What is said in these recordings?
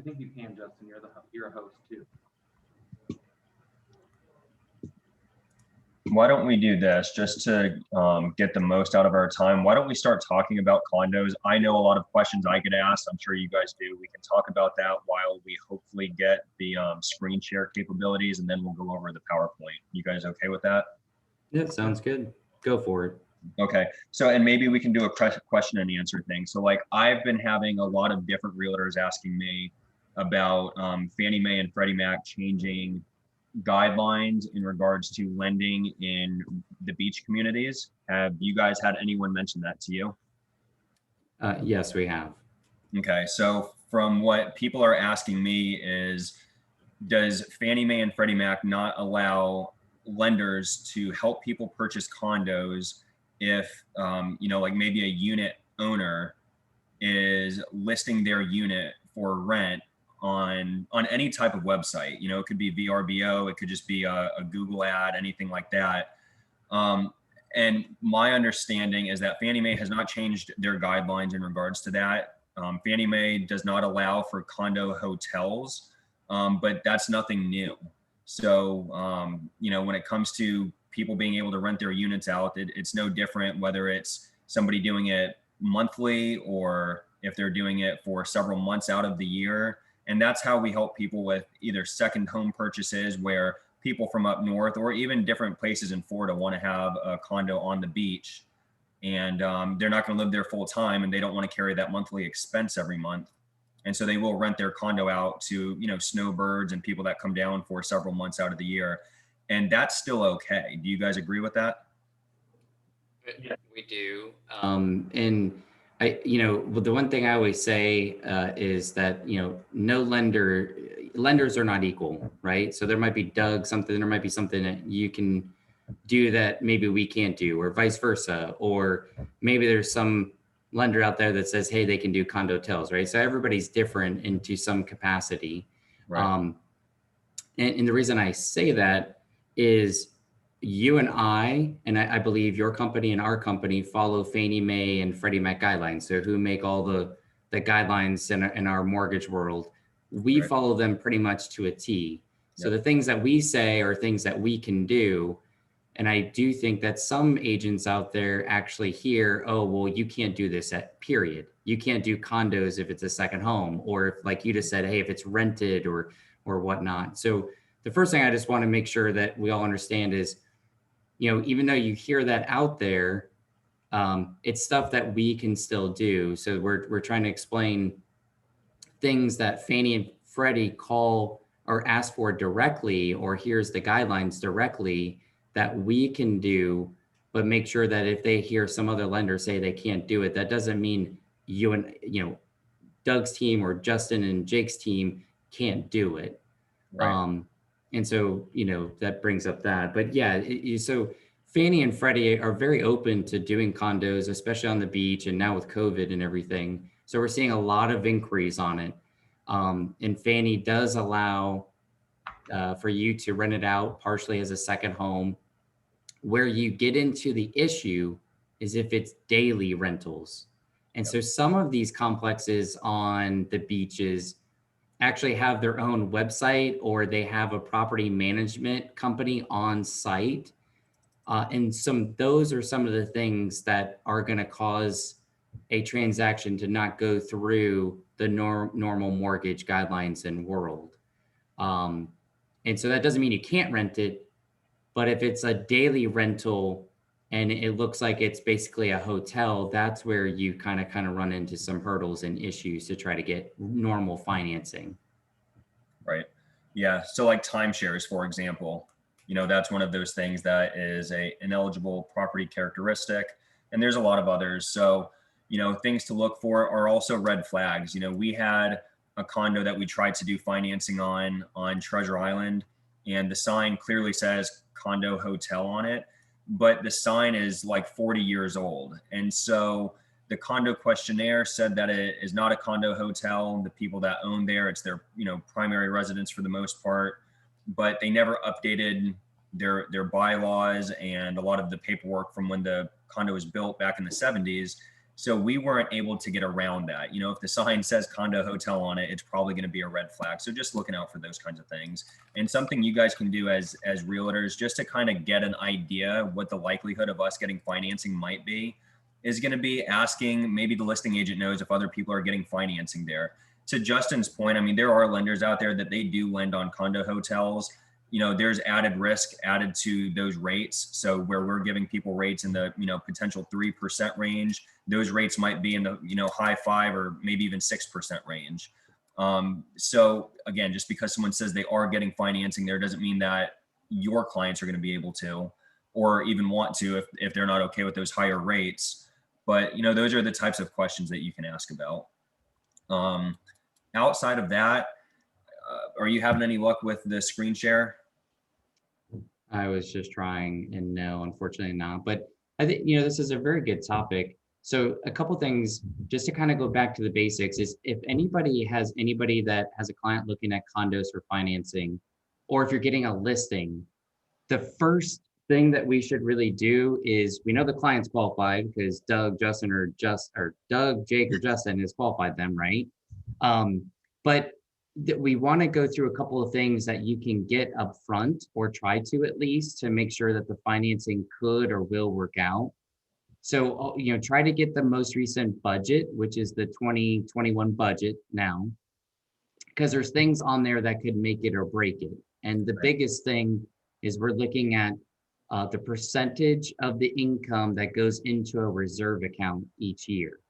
I think you can, Justin. You're a host too. Why don't we do this just to get the most out of our time? Why don't we start talking about condos? I know a lot of questions I get asked. I'm sure you guys do. We can talk about that while we hopefully get the screen share capabilities, and then we'll go over the PowerPoint. You guys okay with that? Yeah, sounds good. Go for it. Okay, so and maybe we can do a question and answer thing. So like I've been having a lot of different realtors asking me about Fannie Mae and Freddie Mac changing guidelines in regards to lending in the beach communities. Have you guys had anyone mention that to you? Yes, we have. Okay, so from what people are asking me is, does Fannie Mae and Freddie Mac not allow lenders to help people purchase condos if, like maybe a unit owner is listing their unit for rent on any type of website? It could be VRBO, it could just be a Google ad, anything like that. And my understanding is that Fannie Mae has not changed their guidelines in regards to that. Fannie Mae does not allow for condo hotels, but that's nothing new. So, when it comes to people being able to rent their units out, it's no different whether it's somebody doing it monthly or if they're doing it for several months out of the year. And that's how we help people with either second home purchases where people from up north or even different places in Florida want to have a condo on the beach, and they're not going to live there full time and they don't want to carry that monthly expense every month. And so they will rent their condo out to, snowbirds and people that come down for several months out of the year. And that's still okay. Do you guys agree with that? Yeah, we do. And the one thing I always say is that, no lenders are not equal, right? So there might be there might be something that you can do that maybe we can't do, or vice versa. Or maybe there's some lender out there that says, hey, they can do condo hotels, right? So everybody's different into some capacity. Right. And the reason I say that is you and I believe your company and our company follow Fannie Mae and Freddie Mac guidelines. So who make all the guidelines in our mortgage world, we follow them pretty much to a T. So the things that we say are things that we can do. And I do think that some agents out there actually hear, oh, well, you can't do this period. You can't do condos if it's a second home, or if, like you just said, hey, if it's rented or whatnot. So the first thing I just want to make sure that we all understand is, even though you hear that out there, it's stuff that we can still do. So we're trying to explain things that Fannie and Freddie call or ask for directly, or here's the guidelines directly, that we can do, but make sure that if they hear some other lender say they can't do it, that doesn't mean you and Doug's team or Justin and Jake's team can't do it. Right. And so that brings up that. But yeah, so Fannie and Freddie are very open to doing condos, especially on the beach, and now with COVID and everything. So we're seeing a lot of inquiries on it. And Fannie does allow for you to rent it out partially as a second home. Where you get into the issue is if it's daily rentals. And so some of these complexes on the beaches actually have their own website, or they have a property management company on site. And those are some of the things that are going to cause a transaction to not go through the normal mortgage guidelines and world. And so that doesn't mean you can't rent it, but if it's a daily rental and it looks like it's basically a hotel, that's where you kind of run into some hurdles and issues to try to get normal financing. Right. Yeah. So like timeshares, for example, that's one of those things that is an ineligible property characteristic. And there's a lot of others. So, things to look for are also red flags. We had a condo that we tried to do financing on Treasure Island, and the sign clearly says condo hotel on it, but the sign is like 40 years old. And so the condo questionnaire said that it is not a condo hotel. The people that own there, it's their, primary residence for the most part, but they never updated their bylaws and a lot of the paperwork from when the condo was built back in the 70s. So we weren't able to get around that. You know, if the sign says condo hotel on it, it's probably going to be a red flag. So just looking out for those kinds of things. And something you guys can do as realtors, just to kind of get an idea what the likelihood of us getting financing might be, is going to be asking, maybe the listing agent knows if other people are getting financing there. To Justin's point, I mean, there are lenders out there that they do lend on condo hotels. You know, there's added risk added to those rates. So where we're giving people rates in the, you know, potential 3% range, those rates might be in the, you know, high 5 or maybe even 6% range. So again, just because someone says they are getting financing there doesn't mean that your clients are going to be able to, or even want to, if they're not okay with those higher rates. But, you know, those are the types of questions that you can ask about. Outside of that, are you having any luck with the screen share? I was just trying, and no, unfortunately not. But I think, you know, this is a very good topic. So a couple things, just to kind of go back to the basics, is if anybody that has a client looking at condos for financing, or if you're getting a listing, the first thing that we should really do is, we know the client's qualified because Doug, Justin, or Doug, Jake, or Justin has qualified them, right? But we want to go through a couple of things that you can get up front, or try to at least, to make sure that the financing could or will work out. So, you know, try to get the most recent budget, which is the 2021 budget now, because there's things on there that could make it or break it. And the biggest thing is we're looking at the percentage of the income that goes into a reserve account each year.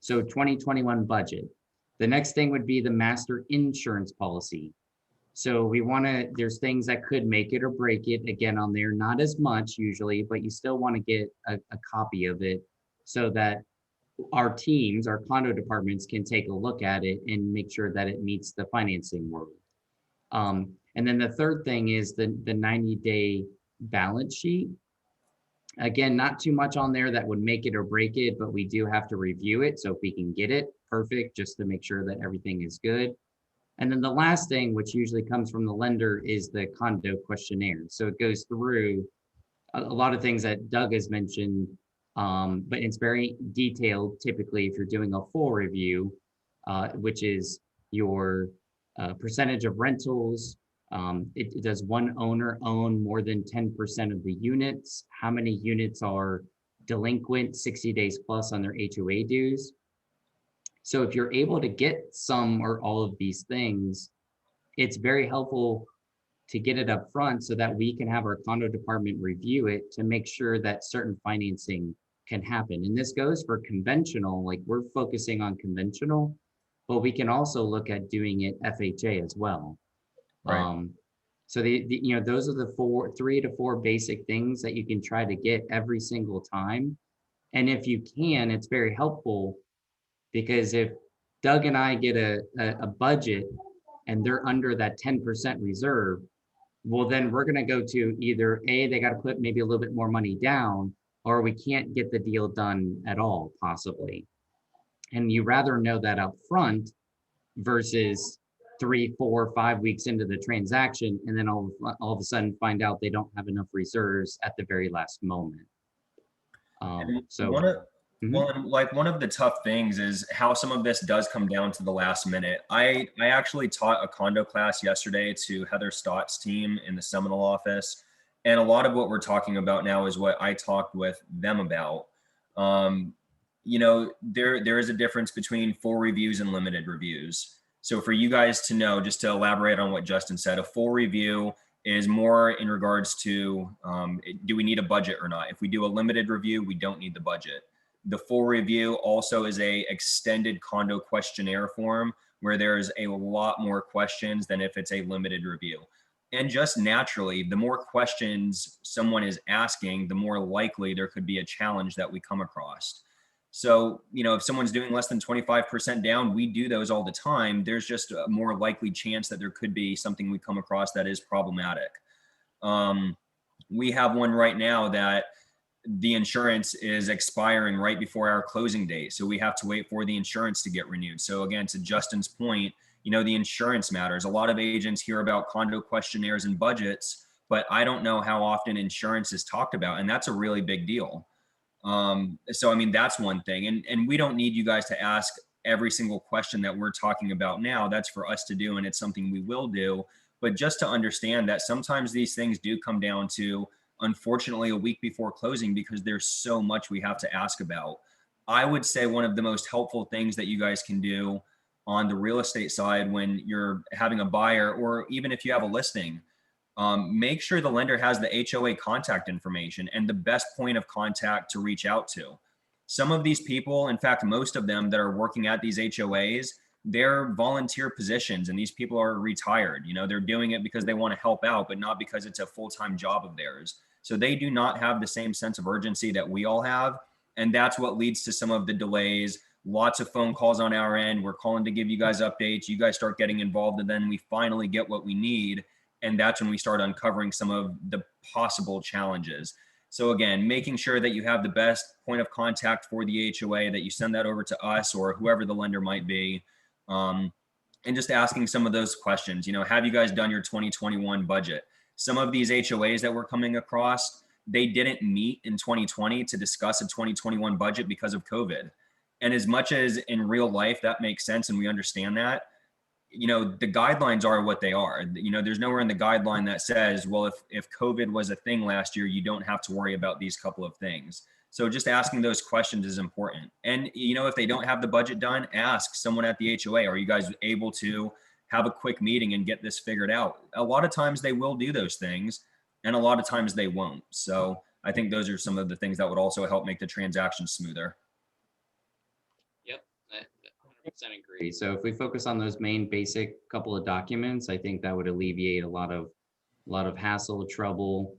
So 2021 budget. The next thing would be the master insurance policy. So we want to, there's things that could make it or break it, again, on there, not as much usually, but you still want to get a copy of it so that our teams, our condo departments, can take a look at it and make sure that it meets the financing world. And then the third thing is the 90-day balance sheet. Again, not too much on there that would make it or break it, but we do have to review it. So if we can get it, perfect, just to make sure that everything is good. And then the last thing, which usually comes from the lender, is the condo questionnaire. So it goes through a lot of things that Doug has mentioned, but it's very detailed, typically, if you're doing a full review, which is your percentage of rentals. Does one owner own more than 10% of the units? How many units are delinquent 60 days plus on their HOA dues? So if you're able to get some or all of these things, it's very helpful to get it up front so that we can have our condo department review it to make sure that certain financing can happen. And this goes for conventional, like we're focusing on conventional, but we can also look at doing it FHA as well. Right. So you know, those are the 3 to 4 basic things that you can try to get every single time. And if you can, it's very helpful, because if Doug and I get a budget and they're under that 10% reserve, well, then we're going to go to either A, they got to put maybe a little bit more money down, or we can't get the deal done at all, possibly. And you rather know that up front versus 3, 4, 5 weeks into the transaction, and then all of a sudden find out they don't have enough reserves at the very last moment. So one of the tough things is how some of this does come down to the last minute. I actually taught a condo class yesterday to Heather Stott's team in the Seminole office. And a lot of what we're talking about now is what I talked with them about. You know, there is a difference between full reviews and limited reviews. So for you guys to know, just to elaborate on what Justin said, a full review is more in regards to, do we need a budget or not? If we do a limited review, we don't need the budget. The full review also is a extended condo questionnaire form where there's a lot more questions than if it's a limited review. And just naturally, the more questions someone is asking, the more likely there could be a challenge that we come across. So, you know, if someone's doing less than 25% down, we do those all the time. There's just a more likely chance that there could be something we come across that is problematic. We have one right now that the insurance is expiring right before our closing date. So we have to wait for the insurance to get renewed. So again, to Justin's point, you know, the insurance matters. A lot of agents hear about condo questionnaires and budgets, but I don't know how often insurance is talked about. And that's a really big deal. So, I mean, that's one thing. And we don't need you guys to ask every single question that we're talking about now. That's for us to do, and it's something we will do. But just to understand that sometimes these things do come down to, unfortunately, a week before closing, because there's so much we have to ask about. I would say one of the most helpful things that you guys can do on the real estate side when you're having a buyer, or even if you have a listing, make sure the lender has the HOA contact information and the best point of contact to reach out to. Some of these people, in fact, most of them that are working at these HOAs, they're volunteer positions, and these people are retired. You know, they're doing it because they want to help out, but not because it's a full-time job of theirs. So they do not have the same sense of urgency that we all have. And that's what leads to some of the delays. Lots of phone calls on our end. We're calling to give you guys updates. You guys start getting involved, and then we finally get what we need. And that's when we start uncovering some of the possible challenges. So again, making sure that you have the best point of contact for the HOA, that you send that over to us or whoever the lender might be. And just asking some of those questions. You know, have you guys done your 2021 budget? Some of these HOAs that we're coming across, they didn't meet in 2020 to discuss a 2021 budget because of COVID. And as much as in real life that makes sense and we understand that, you know, the guidelines are what they are. You know, there's nowhere in the guideline that says, well, if COVID was a thing last year, you don't have to worry about these couple of things. So just asking those questions is important. And, you know, if they don't have the budget done, ask someone at the HOA, are you guys able to have a quick meeting and get this figured out? A lot of times they will do those things, and a lot of times they won't. So I think those are some of the things that would also help make the transaction smoother. Yep, I 100% agree. So if we focus on those main basic couple of documents, I think that would alleviate a lot of hassle, trouble,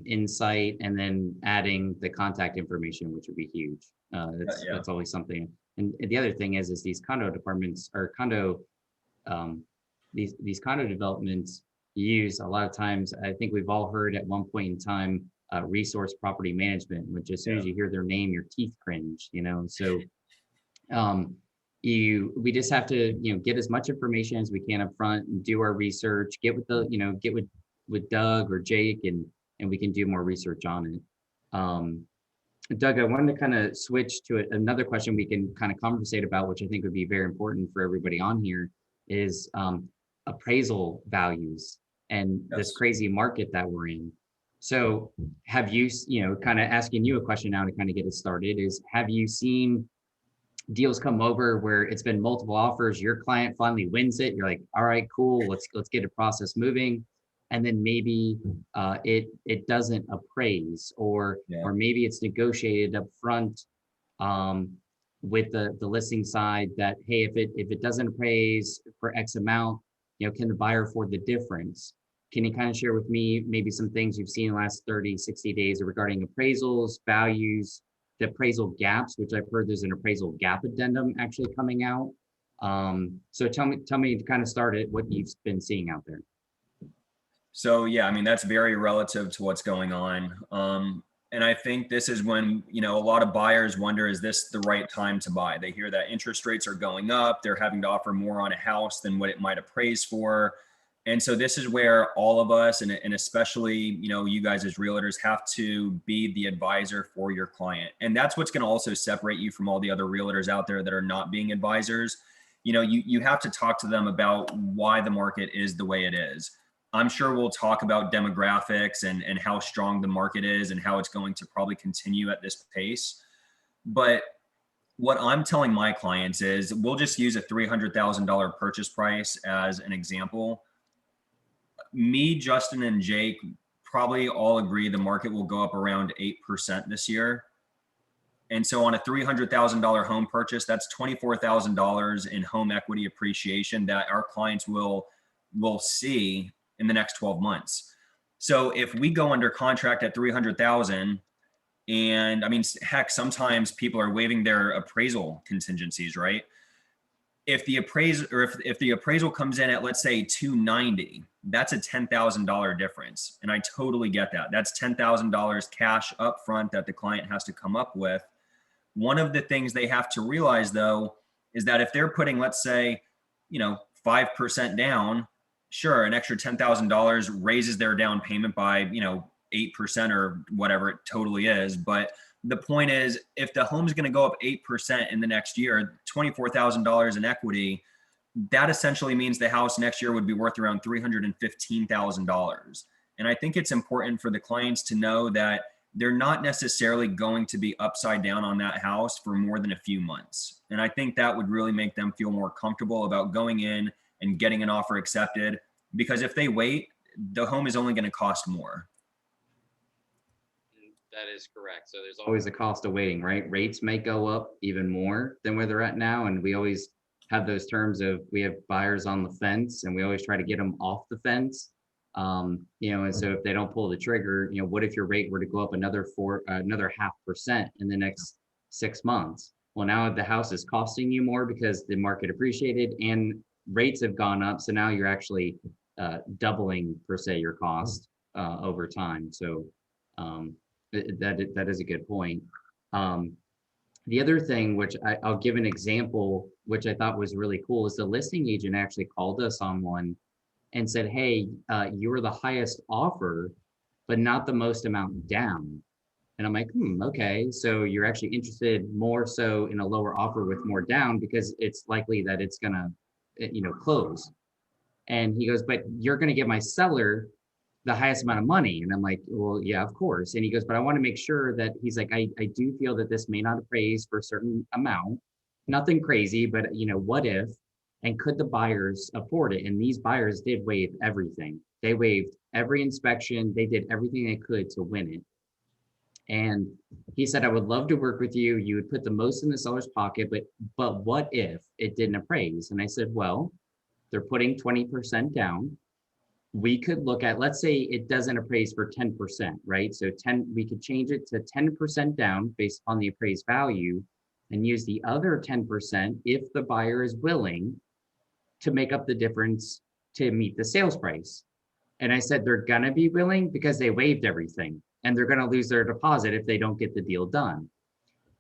insight, and then adding the contact information, which would be huge. That's always something. And the other thing is these condo departments or these condo developments use a lot of times. I think we've all heard at one point in time, resource property management, which as soon as you hear their name, your teeth cringe. You know, so we just have to, you know, get as much information as we can up front and do our research. Get with Doug or Jake, and we can do more research on it. Doug, I wanted to kind of switch to another question we can kind of conversate about, which I think would be very important for everybody on here, is appraisal values and this crazy market that we're in. So have you, you know, kind of asking you a question now to kind of get it started, is have you seen deals come over where it's been multiple offers, your client finally wins it, you're like, all right, cool, let's get a process moving, and then maybe it doesn't appraise, or maybe it's negotiated up front with the listing side that, hey, if it doesn't appraise for X amount, you know, can the buyer afford the difference? Can you kind of share with me maybe some things you've seen in the last 30, 60 days regarding appraisals, values, the appraisal gaps, which I've heard there's an appraisal gap addendum actually coming out. So tell me to kind of start it, what you've been seeing out there. So yeah, I mean, that's very relative to what's going on. And I think this is when, you know, a lot of buyers wonder, is this the right time to buy? They hear that interest rates are going up. They're having to offer more on a house than what it might appraise for. And so this is where all of us, and especially, you know, you guys as realtors, have to be the advisor for your client. And that's what's going to also separate you from all the other realtors out there that are not being advisors. You know, you have to talk to them about why the market is the way it is. I'm sure we'll talk about demographics and how strong the market is and how it's going to probably continue at this pace. But what I'm telling my clients is, we'll just use a $300,000 purchase price as an example. Me, Justin, and Jake probably all agree the market will go up around 8% this year. And so on a $300,000 home purchase, that's $24,000 in home equity appreciation that our clients will see in the next 12 months. So if we go under contract at 300,000, and I mean, heck, sometimes people are waiving their appraisal contingencies, right? If the appraisal comes in at, let's say, 290, that's a $10,000 difference. And I totally get that. That's $10,000 cash up front that the client has to come up with. One of the things they have to realize, though, is that if they're putting, let's say, 5% down, sure, an extra $10,000 raises their down payment by, 8% or whatever it totally is. But the point is, if the home's going to go up 8% in the next year, $24,000 in equity, that essentially means the house next year would be worth around $315,000. And I think it's important for the clients to know that they're not necessarily going to be upside down on that house for more than a few months. And I think that would really make them feel more comfortable about going in and getting an offer accepted, because if they wait, the home is only going to cost more. That is correct. So there's always a cost of waiting, right? Rates may go up even more than where they're at now. And we always have those terms of, we have buyers on the fence and we always try to get them off the fence. And so if they don't pull the trigger, what if your rate were to go up another 0.5% in the next 6 months? Well, now the house is costing you more because the market appreciated and rates have gone up. So now you're actually doubling per se your cost over time. So that is a good point. The other thing, which I'll give an example, which I thought was really cool, is the listing agent actually called us on one and said, hey, you were the highest offer, but not the most amount down. And I'm like, okay. So you're actually interested more so in a lower offer with more down because it's likely that it's gonna, close. And he goes, but you're gonna give my seller the highest amount of money. And I'm like, well, yeah, of course. And he goes, but I want to make sure that, he's like, I do feel that this may not appraise for a certain amount, nothing crazy, but what if, and could the buyers afford it? And these buyers did waive everything. They waived every inspection. They did everything they could to win it. And he said, I would love to work with you. You would put the most in the seller's pocket, but what if it didn't appraise? And I said, well, they're putting 20% down. We could look at, let's say it doesn't appraise for 10%, right? So we could change it to 10% down based on the appraised value and use the other 10% if the buyer is willing to make up the difference to meet the sales price. And I said, they're gonna be willing because they waived everything and they're gonna lose their deposit if they don't get the deal done.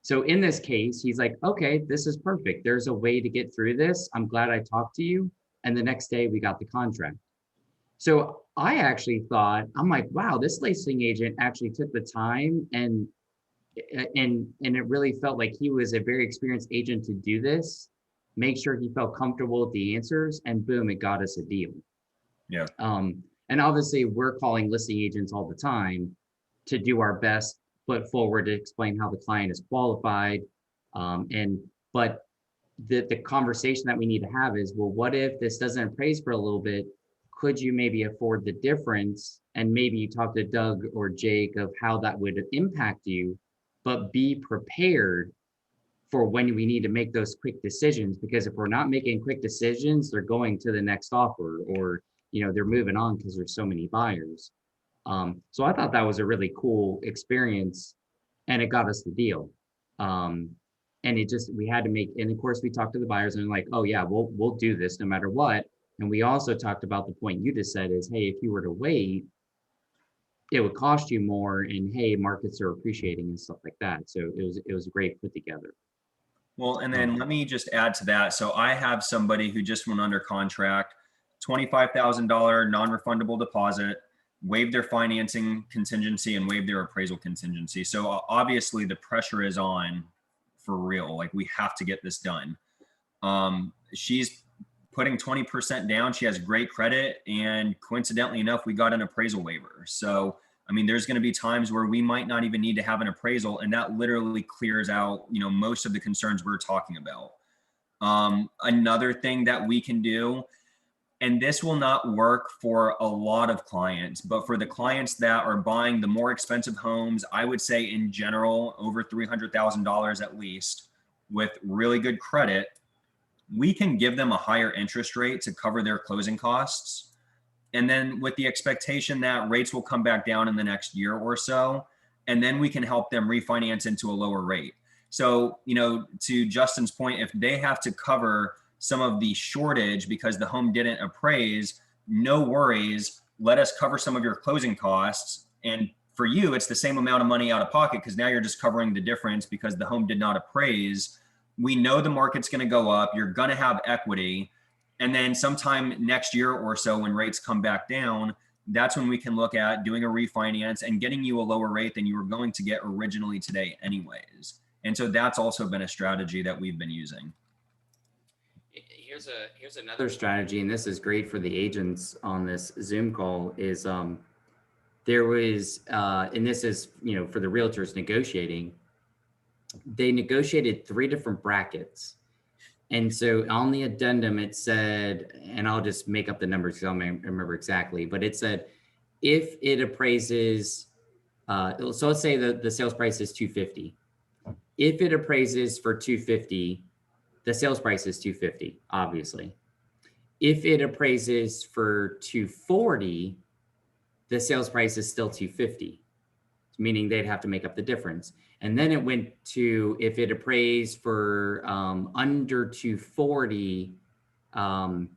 So in this case, he's like, okay, this is perfect. There's a way to get through this. I'm glad I talked to you. And the next day we got the contract. So I actually thought, I'm like, wow, this listing agent actually took the time and it really felt like he was a very experienced agent to do this, make sure he felt comfortable with the answers, and boom, it got us a deal. Yeah. And obviously we're calling listing agents all the time to do our best foot forward to explain how the client is qualified. But the conversation that we need to have is, well, what if this doesn't appraise for a little bit? Could you maybe afford the difference? And maybe you talk to Doug or Jake of how that would impact you, but be prepared for when we need to make those quick decisions. Because if we're not making quick decisions, they're going to the next offer, or they're moving on because there's so many buyers. So I thought that was a really cool experience, and it got us the deal. And we had to make, and of course we talked to the buyers and like, oh yeah, we'll do this no matter what. And we also talked about the point you just said is, hey, if you were to wait, it would cost you more, and hey, markets are appreciating and stuff like that. So it was great put together. Well, and then let me just add to that. So I have somebody who just went under contract, $25,000 non-refundable deposit, waived their financing contingency and waived their appraisal contingency. So obviously the pressure is on for real. Like, we have to get this done. She's putting 20% down. She has great credit, and coincidentally enough, we got an appraisal waiver. So, I mean, there's going to be times where we might not even need to have an appraisal, and that literally clears out, most of the concerns we're talking about. Another thing that we can do, and this will not work for a lot of clients, but for the clients that are buying the more expensive homes, I would say in general, over $300,000 at least, with really good credit, we can give them a higher interest rate to cover their closing costs. And then with the expectation that rates will come back down in the next year or so, and then we can help them refinance into a lower rate. So, to Justin's point, if they have to cover some of the shortage because the home didn't appraise, no worries. Let us cover some of your closing costs. And for you, it's the same amount of money out of pocket because now you're just covering the difference because the home did not appraise. We know the market's going to go up. You're going to have equity. And then sometime next year or so, when rates come back down, that's when we can look at doing a refinance and getting you a lower rate than you were going to get originally today anyways. And so that's also been a strategy that we've been using. Here's another strategy, and this is great for the agents on this Zoom call, is there was, and this is, for the realtors negotiating, they negotiated 3 different brackets. And so on the addendum, it said, and I'll just make up the numbers because I don't remember exactly, but it said, if it appraises, so let's say the sales price is 250. If it appraises for 250, the sales price is 250, obviously. If it appraises for 240, the sales price is still 250, meaning they'd have to make up the difference. And then it went to, if it appraised for under 240, then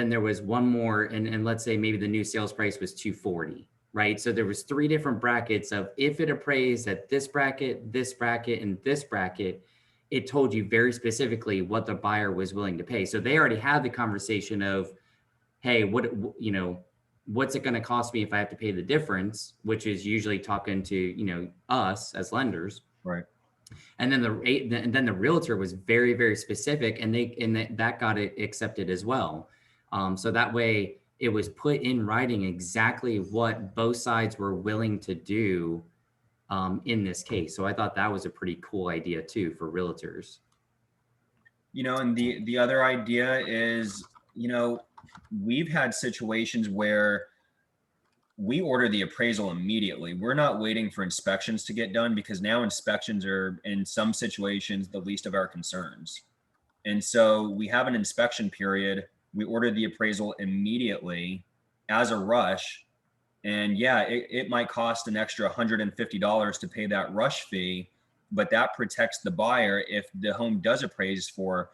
there was one more, and let's say maybe the new sales price was 240, right? So there was 3 different brackets of, if it appraised at this bracket, and this bracket, it told you very specifically what the buyer was willing to pay. So they already had the conversation of, hey, what's it going to cost me if I have to pay the difference, which is usually talking to, us as lenders. Right. And then the realtor was very, very specific, and that got it accepted as well. So that way it was put in writing exactly what both sides were willing to do in this case. So I thought that was a pretty cool idea too for realtors. And the other idea is, we've had situations where we order the appraisal immediately. We're not waiting for inspections to get done, because now inspections are, in some situations, the least of our concerns. And so we have an inspection period. We order the appraisal immediately as a rush. And yeah, it might cost an extra $150 to pay that rush fee, but that protects the buyer if the home does appraise for,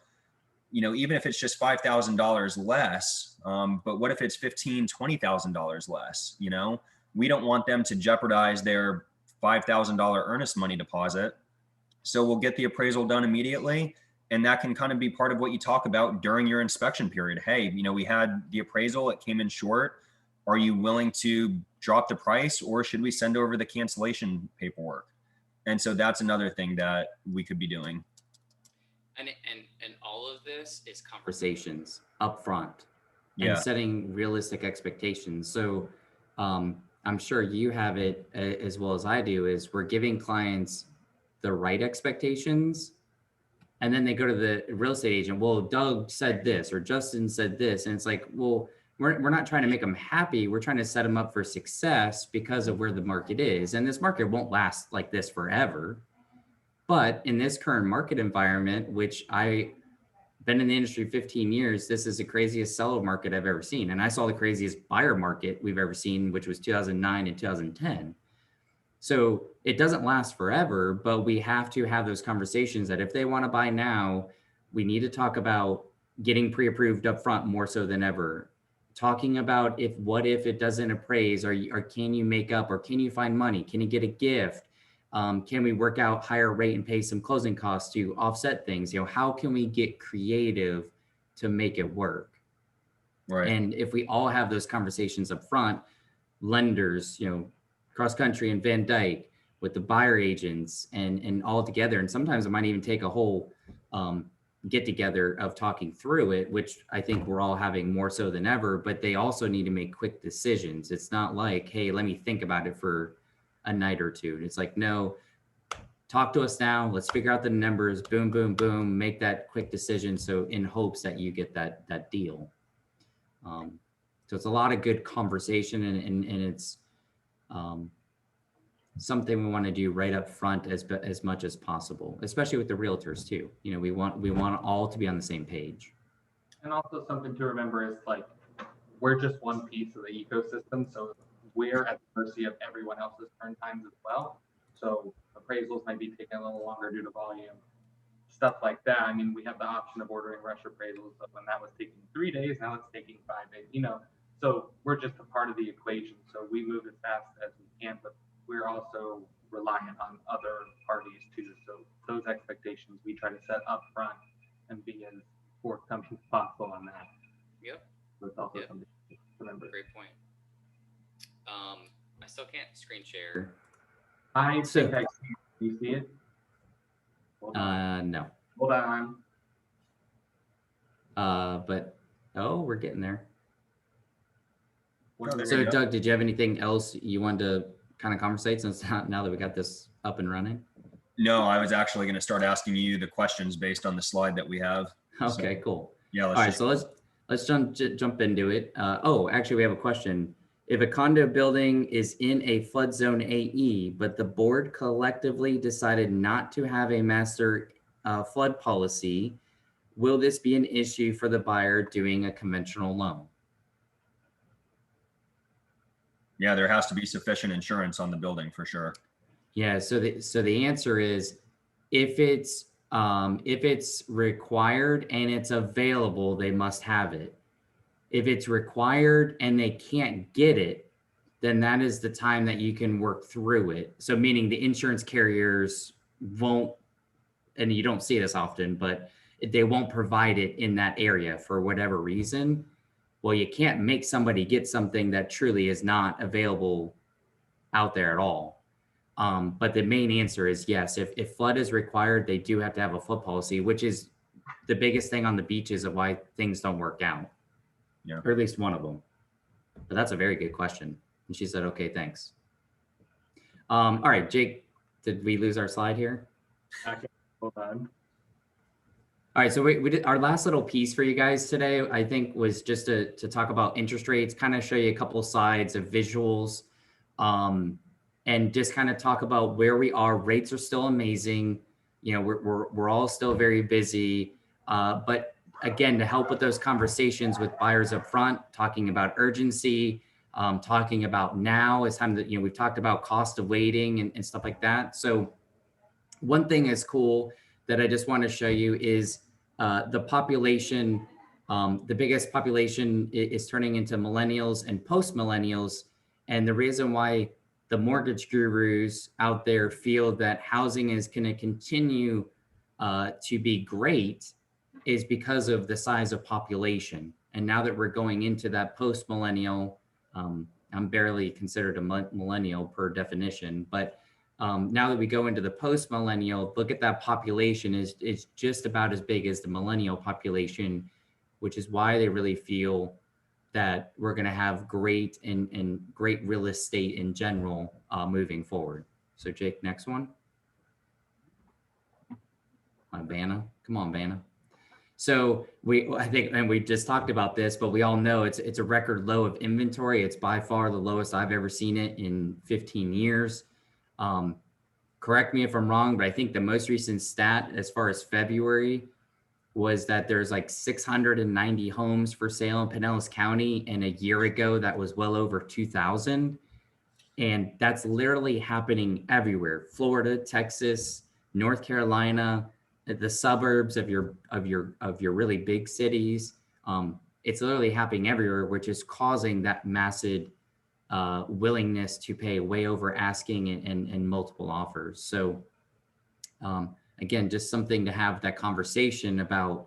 even if it's just $5,000 less, but what if it's $15,000, $20,000 less? We don't want them to jeopardize their $5,000 earnest money deposit. So we'll get the appraisal done immediately. And that can kind of be part of what you talk about during your inspection period. Hey, we had the appraisal, it came in short. Are you willing to drop the price, or should we send over the cancellation paperwork? And so that's another thing that we could be doing. And all of this is conversations up front, yeah, and setting realistic expectations. So I'm sure you have it as well as I do, is we're giving clients the right expectations. And then they go to the real estate agent. Well, Doug said this, or Justin said this. And it's like, well, we're not trying to make them happy. We're trying to set them up for success because of where the market is. And this market won't last like this forever. But in this current market environment, which I've been in the industry 15 years, this is the craziest seller market I've ever seen. And I saw the craziest buyer market we've ever seen, which was 2009 and 2010. So it doesn't last forever, but we have to have those conversations that if they want to buy now, we need to talk about getting pre-approved up front more so than ever. Talking about what if it doesn't appraise, or can you make up, or can you find money? Can you get a gift? Can we work out higher rate and pay some closing costs to offset things? How can we get creative to make it work? Right. And if we all have those conversations up front, lenders, cross country and VanDyk with the buyer agents and all together. And sometimes it might even take a whole get together of talking through it, which I think we're all having more so than ever, but they also need to make quick decisions. It's not like, hey, let me think about it for a night or two. And it's like, no, talk to us now. Let's figure out the numbers, boom, boom, boom, make that quick decision. So in hopes that you get that deal. So it's a lot of good conversation, and it's something we want to do right up front as much as possible, especially with the realtors too. We want all to be on the same page. And also something to remember is, like, we're just one piece of the ecosystem, so we're at the mercy of everyone else's turn times as well. So appraisals might be taking a little longer due to volume, stuff like that. I mean, we have the option of ordering rush appraisals, but when that was taking 3 days, now it's taking 5 days. So we're just a part of the equation. So we move as fast as we can, but we're also reliant on other parties too. So those expectations we try to set up front and be as forthcoming as possible on that. Yep. So it's also something to remember. Great point. I still can't screen share. I So- think I see. Do you see it? Hold on. No. Hold on. But we're getting there. Where- So you go. Doug, did you have anything else you wanted to kind of conversate since now that we got this up and running? No, I was actually going to start asking you the questions based on the slide that we have. Okay, cool. Yeah. All right, so let's jump into it. Actually, we have a question. If a condo building is in a flood zone AE, but the board collectively decided not to have a master flood policy, will this be an issue for the buyer doing a conventional loan? Yeah, there has to be sufficient insurance on the building for sure. Yeah, so the answer is if it's required and it's available, they must have it. If it's required and they can't get it, then that is the time that you can work through it. So meaning the insurance carriers won't, and you don't see this often, but they won't provide it in that area for whatever reason. Well, you can't make somebody get something that truly is not available out there at all. But the main answer is yes. If flood is required, they do have to have a flood policy, which is the biggest thing on the beaches of why things don't work out. Yeah. Or at least one of them. But that's a very good question. And she said, okay, thanks. All right, Jake, did we lose our slide here? Okay, hold on. All right, so we did our last little piece for you guys today, I think, was just to talk about interest rates, kind of show you a couple sides of visuals, and just kind of talk about where we are. Rates are still amazing. You know, we're all still very busy, but again, to help with those conversations with buyers up front, talking about urgency, talking about now is time that, you know, we've talked about cost of waiting and stuff like that. So one thing is cool that I just want to show you is the population. The biggest population is turning into millennials and post-millennials. And the reason why the mortgage gurus out there feel that housing is going to continue to be great is because of the size of population. And now that we're going into that post-millennial, I'm barely considered a millennial per definition, but now that we go into the post-millennial, look at that population is just about as big as the millennial population, which is why they really feel that we're going to have great and great real estate in general moving forward. So Jake, next one. Vanna, come on, Vanna. So I think, and we just talked about this, but we all know it's a record low of inventory. It's by far the lowest I've ever seen it in 15 years. Correct me if I'm wrong, but I think the most recent stat as far as February was that there's like 690 homes for sale in Pinellas County. And a year ago, that was well over 2,000. And that's literally happening everywhere. Florida, Texas, North Carolina, the suburbs of your really big cities. It's literally happening everywhere, which is causing that massive willingness to pay way over asking and multiple offers. So again, just something to have that conversation about,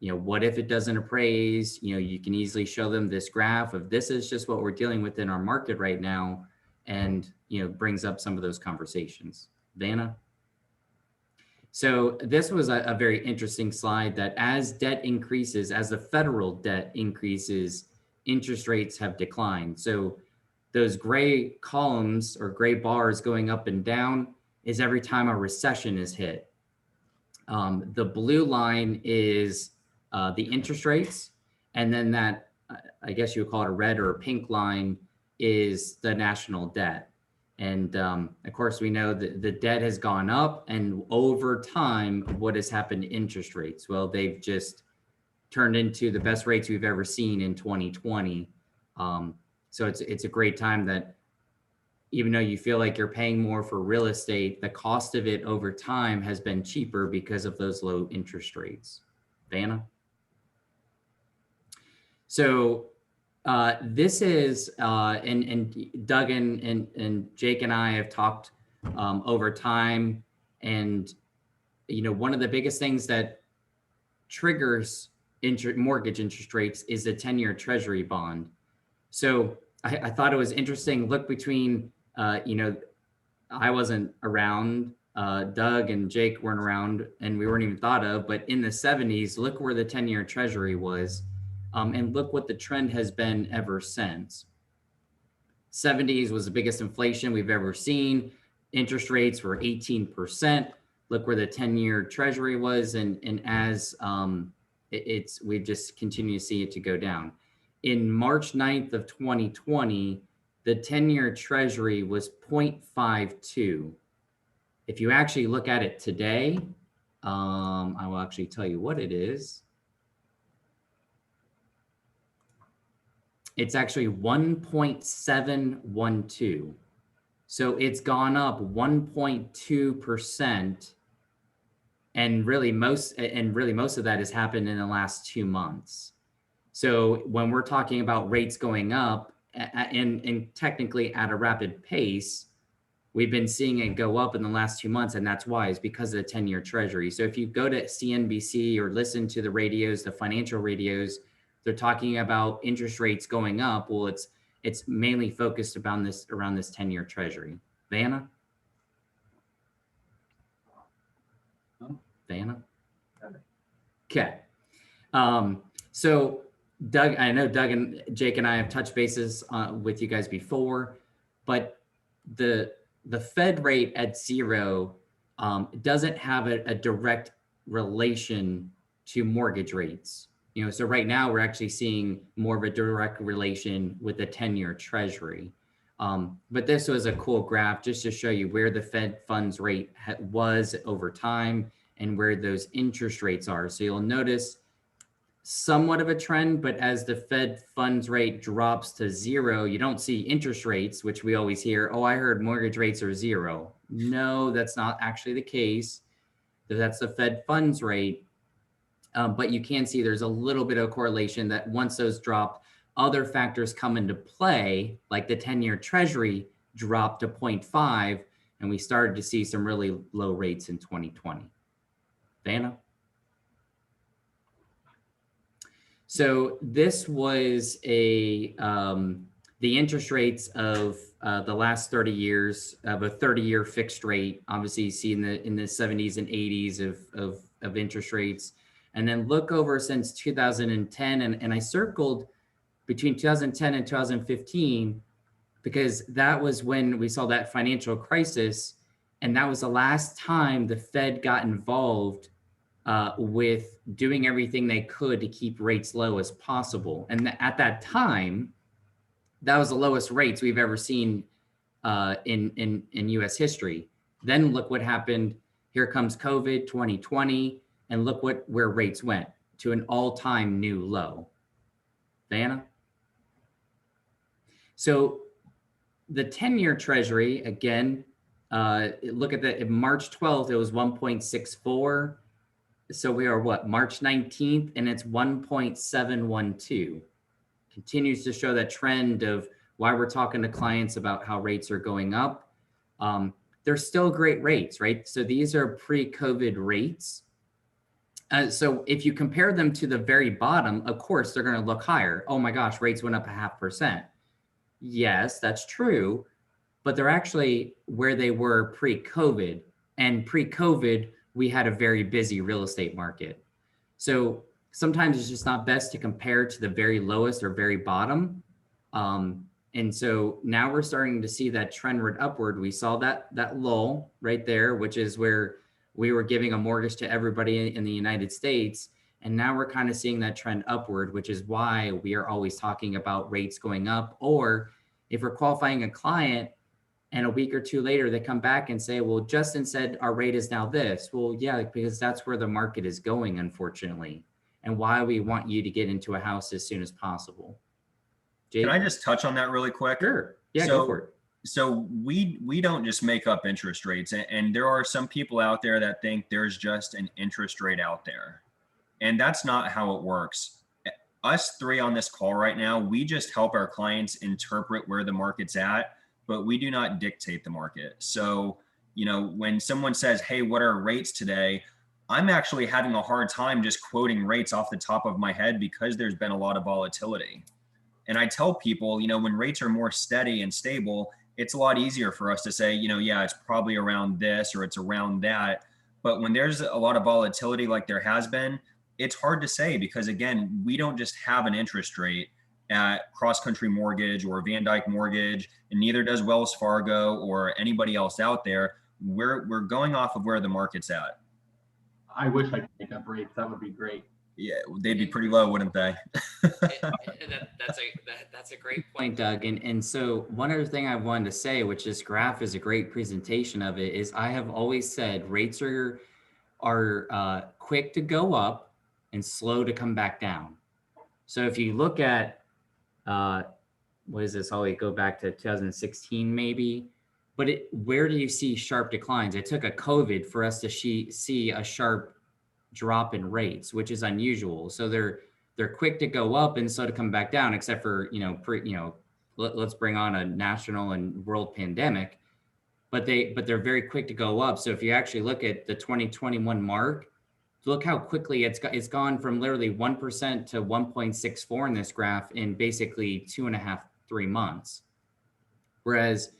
you know, what if it doesn't appraise? You know, you can easily show them this graph of this is just what we're dealing with in our market right now. And, you know, brings up some of those conversations. Vanna? So this was a very interesting slide that as debt increases, as the federal debt increases, interest rates have declined. So those gray columns or gray bars going up and down is every time a recession is hit. The blue line is the interest rates. And then that, I guess you would call it a red or a pink line, is the national debt. And of course, we know that the debt has gone up, and over time, what has happened to interest rates? Well, they've just turned into the best rates we've ever seen in 2020. So it's a great time that even though you feel like you're paying more for real estate, the cost of it over time has been cheaper because of those low interest rates. Vanna? So this is, and Doug and Jake and I have talked over time, and you know, one of the biggest things that triggers mortgage interest rates is the 10-year treasury bond. So I thought it was interesting. Look between, I wasn't around, Doug and Jake weren't around, and we weren't even thought of, but in the 70s, look where the 10-year treasury was, and look what the trend has been ever since. 70s was the biggest inflation we've ever seen. Interest rates were 18%. Look where the 10-year treasury was, and as we've just continued to see it to go down. In March 9th of 2020, the 10-year treasury was 0.52. If you actually look at it today, I will actually tell you what it is. It's actually 1.712. So it's gone up 1.2%. And really most of that has happened in the last 2 months. So when we're talking about rates going up and technically at a rapid pace, we've been seeing it go up in the last 2 months, and that's why, is because of the 10-year treasury. So if you go to CNBC or listen to the radios, the financial radios, they're talking about interest rates going up. Well, it's mainly focused around this 10-year treasury. Vanna? Vanna? Okay. So Doug, I know Doug and Jake and I have touched bases with you guys before, but the Fed rate at 0 doesn't have a direct relation to mortgage rates. So right now we're actually seeing more of a direct relation with the 10-year treasury. But this was a cool graph just to show you where the Fed funds rate was over time and where those interest rates are. So you'll notice somewhat of a trend, but as the Fed funds rate drops to 0, you don't see interest rates, which we always hear, oh, I heard mortgage rates are 0. No, that's not actually the case. That's the Fed funds rate. But you can see there's a little bit of correlation that once those drop, other factors come into play, like the 10-year treasury dropped to 0.5, and we started to see some really low rates in 2020. Vanna? So this was the interest rates of the last 30 years of a 30-year fixed rate. Obviously, you see in the 70s and 80s of interest rates. And then look over since 2010, and I circled between 2010 and 2015 because that was when we saw that financial crisis, and that was the last time the Fed got involved with doing everything they could to keep rates low as possible. And at that time, that was the lowest rates we've ever seen in U.S. history. Then look what happened. Here comes COVID 2020. And look where rates went, to an all-time new low. Vanna? So the 10-year treasury, again, look at that. March 12th, it was 1.64. So we are what, March 19th, and it's 1.712. Continues to show that trend of why we're talking to clients about how rates are going up. They're still great rates, right? So these are pre-COVID rates. So if you compare them to the very bottom, of course, they're going to look higher. Oh my gosh, rates went up 0.5%. Yes, that's true, but they're actually where they were pre-COVID. And pre-COVID, we had a very busy real estate market. So sometimes it's just not best to compare to the very lowest or very bottom. And so now we're starting to see that trendward upward. We saw that lull right there, which is where we were giving a mortgage to everybody in the United States. And now we're kind of seeing that trend upward, which is why we are always talking about rates going up. Or if we're qualifying a client and a week or two later, they come back and say, well, Justin said our rate is now this. Well, yeah, because that's where the market is going, unfortunately, and why we want you to get into a house as soon as possible. Jake? Can I just touch on that really quick? Sure. Yeah, go for it. So we don't just make up interest rates, and there are some people out there that think there's just an interest rate out there, and that's not how it works. Us three on this call right now, we just help our clients interpret where the market's at, but we do not dictate the market. So, when someone says, hey, what are rates today? I'm actually having a hard time just quoting rates off the top of my head because there's been a lot of volatility. And I tell people, when rates are more steady and stable, it's a lot easier for us to say, yeah, it's probably around this or it's around that. But when there's a lot of volatility like there has been, it's hard to say because, again, we don't just have an interest rate at Cross Country Mortgage or VanDyk Mortgage, and neither does Wells Fargo or anybody else out there. We're going off of where the market's at. I wish I could make up rates. That would be great. Yeah, they'd be pretty low, wouldn't they? That's a great point, Doug. And so one other thing I wanted to say, which this graph is a great presentation of it, is I have always said rates are quick to go up and slow to come back down. So if you look at what is this? I'll go back to 2016 maybe. But where do you see sharp declines? It took a COVID for us to see a sharp drop in rates, which is unusual. So they're quick to go up and slow to come back down, except for let's bring on a national and world pandemic. But they're very quick to go up. So if you actually look at the 2021 mark, look how quickly it's gone from literally 1% to 1.64 in this graph in basically 2.5-3 months. Whereas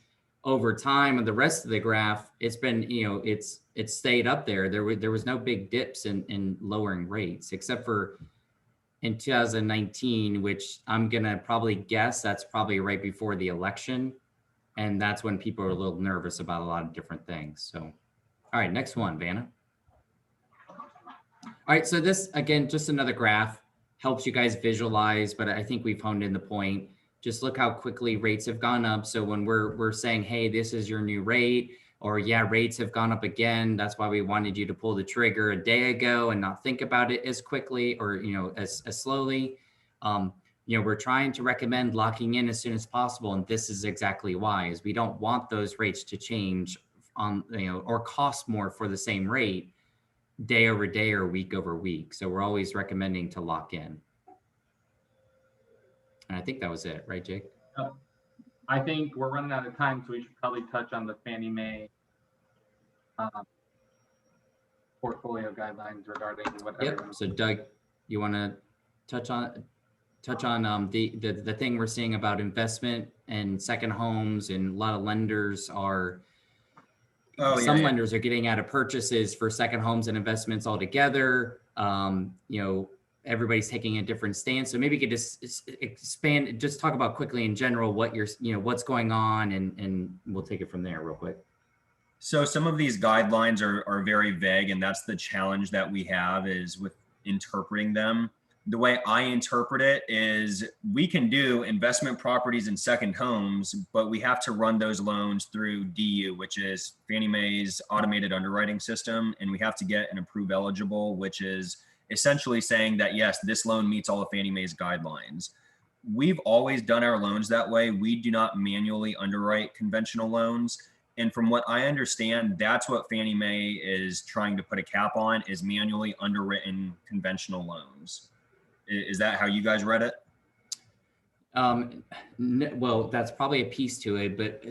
over time and the rest of the graph, it's been, it's stayed up there. There was no big dips in lowering rates, except for in 2019, which I'm gonna probably guess that's probably right before the election. And that's when people are a little nervous about a lot of different things. So, all right, next one, Vanna. All right, so this, again, just another graph, helps you guys visualize, but I think we've honed in the point. Just look how quickly rates have gone up. So when we're saying, hey, this is your new rate, or yeah, rates have gone up again, that's why we wanted you to pull the trigger a day ago and not think about it as quickly or, as slowly. We're trying to recommend locking in as soon as possible. And this is exactly why, is we don't want those rates to change or cost more for the same rate day over day or week over week. So we're always recommending to lock in. And I think that was it, right, Jake? I think we're running out of time, so we should probably touch on the Fannie Mae portfolio guidelines regarding whatever. Yep. So Doug, you want to touch on the thing we're seeing about investment and second homes, and a lot of lenders are. Some lenders are getting out of purchases for second homes and investments altogether. Everybody's taking a different stance. So maybe you could just expand, just talk about quickly in general what what's going on, and we'll take it from there real quick. So some of these guidelines are very vague, and that's the challenge that we have is with interpreting them. The way I interpret it is we can do investment properties and second homes, but we have to run those loans through DU, which is Fannie Mae's automated underwriting system. And we have to get an approve eligible, which is essentially saying that, yes, this loan meets all of Fannie Mae's guidelines. We've always done our loans that way. We do not manually underwrite conventional loans. And from what I understand, that's what Fannie Mae is trying to put a cap on, is manually underwritten conventional loans. Is that how you guys read it? Well, that's probably a piece to it, but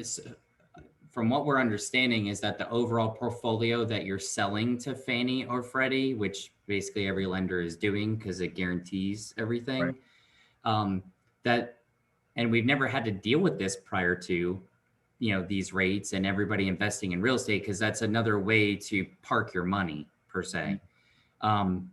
from what we're understanding is that the overall portfolio that you're selling to Fannie or Freddie, which basically every lender is doing because it guarantees everything, right. And we've never had to deal with this prior to, these rates and everybody investing in real estate, because that's another way to park your money per se. Mm-hmm.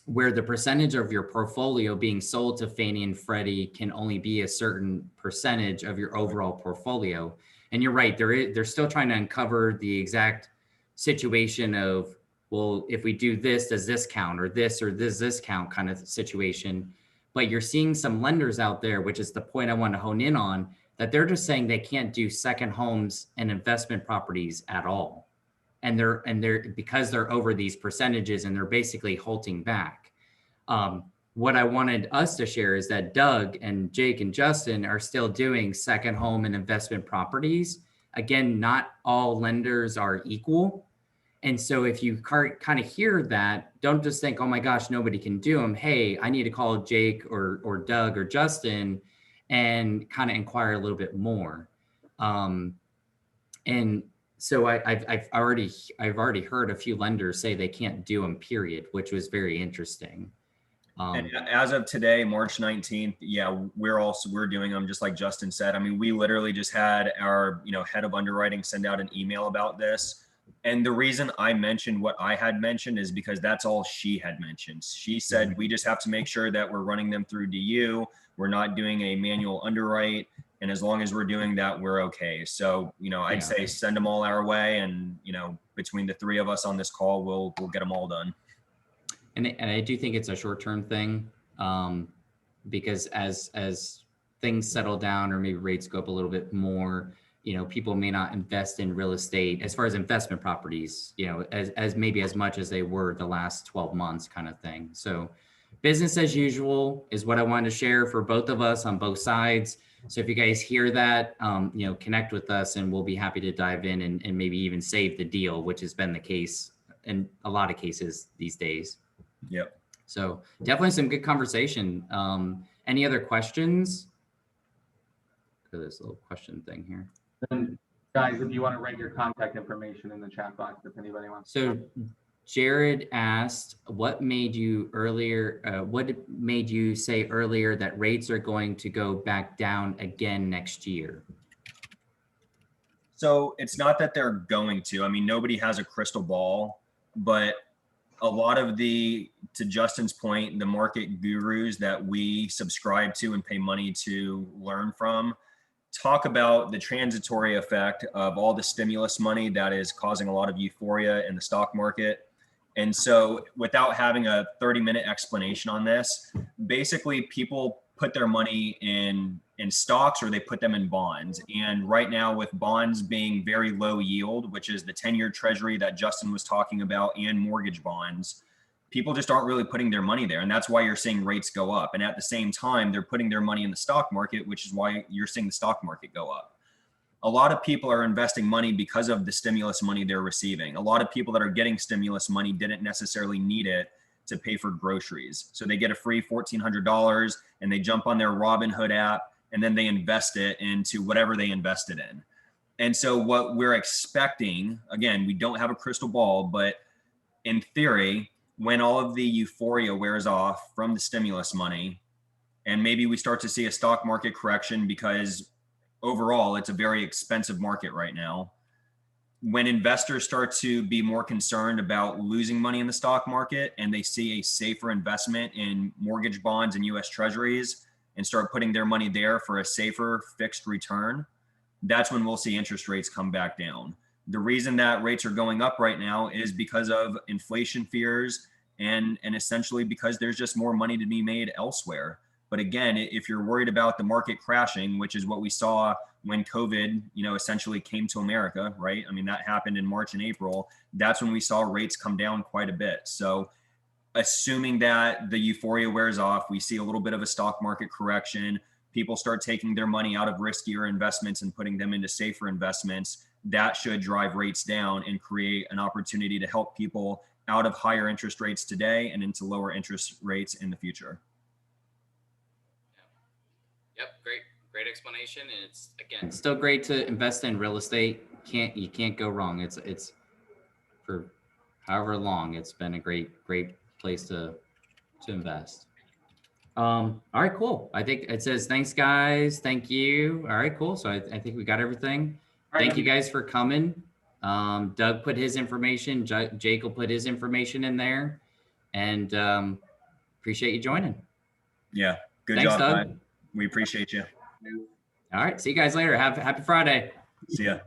Where the percentage of your portfolio being sold to Fannie and Freddie can only be a certain percentage of your overall portfolio. And you're right, they're still trying to uncover the exact situation of, well, if we do this, does this count, or this count kind of situation. But you're seeing some lenders out there, which is the point I want to hone in on, that they're just saying they can't do second homes and investment properties at all. And they're because they're over these percentages and they're basically halting back. What I wanted us to share is that Doug and Jake and Justin are still doing second home and investment properties. Again, not all lenders are equal. And so if you kind of hear that, don't just think, oh my gosh, nobody can do them. Hey, I need to call Jake or Doug or Justin and kind of inquire a little bit more. And so I've already heard a few lenders say they can't do them, period, which was very interesting. And as of today, March 19th, yeah, we're doing them just like Justin said. I mean, we literally just had our, head of underwriting send out an email about this. And the reason I mentioned what I had mentioned is because that's all she had mentioned. She said, we just have to make sure that we're running them through DU. We're not doing a manual underwrite. And as long as we're doing that, we're okay. So, I'd say send them all our way. And, between the three of us on this call, we'll get them all done. And I do think it's a short-term thing, because as things settle down or maybe rates go up a little bit more, people may not invest in real estate as far as investment properties, as maybe as much as they were the last 12 months kind of thing. So business as usual is what I wanted to share for both of us on both sides. So if you guys hear that, connect with us and we'll be happy to dive in and maybe even save the deal, which has been the case in a lot of cases these days. Yep. So definitely some good conversation. Any other questions? Go to this little question thing here. And guys, if you want to write your contact information in the chat box, if anybody wants. So Jared asked, what made you say earlier that rates are going to go back down again next year? So it's not that they're going to. I mean, nobody has a crystal ball, but a lot of to Justin's point, the market gurus that we subscribe to and pay money to learn from talk about the transitory effect of all the stimulus money that is causing a lot of euphoria in the stock market. And so without having a 30-minute explanation on this, basically people put their money in stocks or they put them in bonds. And right now with bonds being very low yield, which is the 10-year treasury that Justin was talking about, and mortgage bonds, people just aren't really putting their money there. And that's why you're seeing rates go up. And at the same time, they're putting their money in the stock market, which is why you're seeing the stock market go up. A lot of people are investing money because of the stimulus money they're receiving. A lot of people that are getting stimulus money didn't necessarily need it to pay for groceries. So they get a free $1,400 and they jump on their Robinhood app and then they invest it into whatever they invested in. And so what we're expecting, again, we don't have a crystal ball, but in theory, when all of the euphoria wears off from the stimulus money, and maybe we start to see a stock market correction because overall it's a very expensive market right now. When investors start to be more concerned about losing money in the stock market and they see a safer investment in mortgage bonds and US treasuries and start putting their money there for a safer fixed return, that's when we'll see interest rates come back down. The reason that rates are going up right now is because of inflation fears and essentially because there's just more money to be made elsewhere. But again, if you're worried about the market crashing, which is what we saw when COVID, essentially came to America, right? I mean, that happened in March and April. That's when we saw rates come down quite a bit. So assuming that the euphoria wears off, we see a little bit of a stock market correction, people start taking their money out of riskier investments and putting them into safer investments, that should drive rates down and create an opportunity to help people out of higher interest rates today and into lower interest rates in the future. Yep, great explanation. And it's, again, still great to invest in real estate. You can't go wrong. It's for however long, it's been a great place to invest. All right, cool. I think it says, thanks guys. Thank you. All right, cool. So I think we got everything. Thank you guys for coming. Doug put his information, Jake will put his information in there, and appreciate you joining. Yeah, good Thanks, job, Doug. Ryan. We appreciate you. All right, see you guys later. Happy Friday. See ya.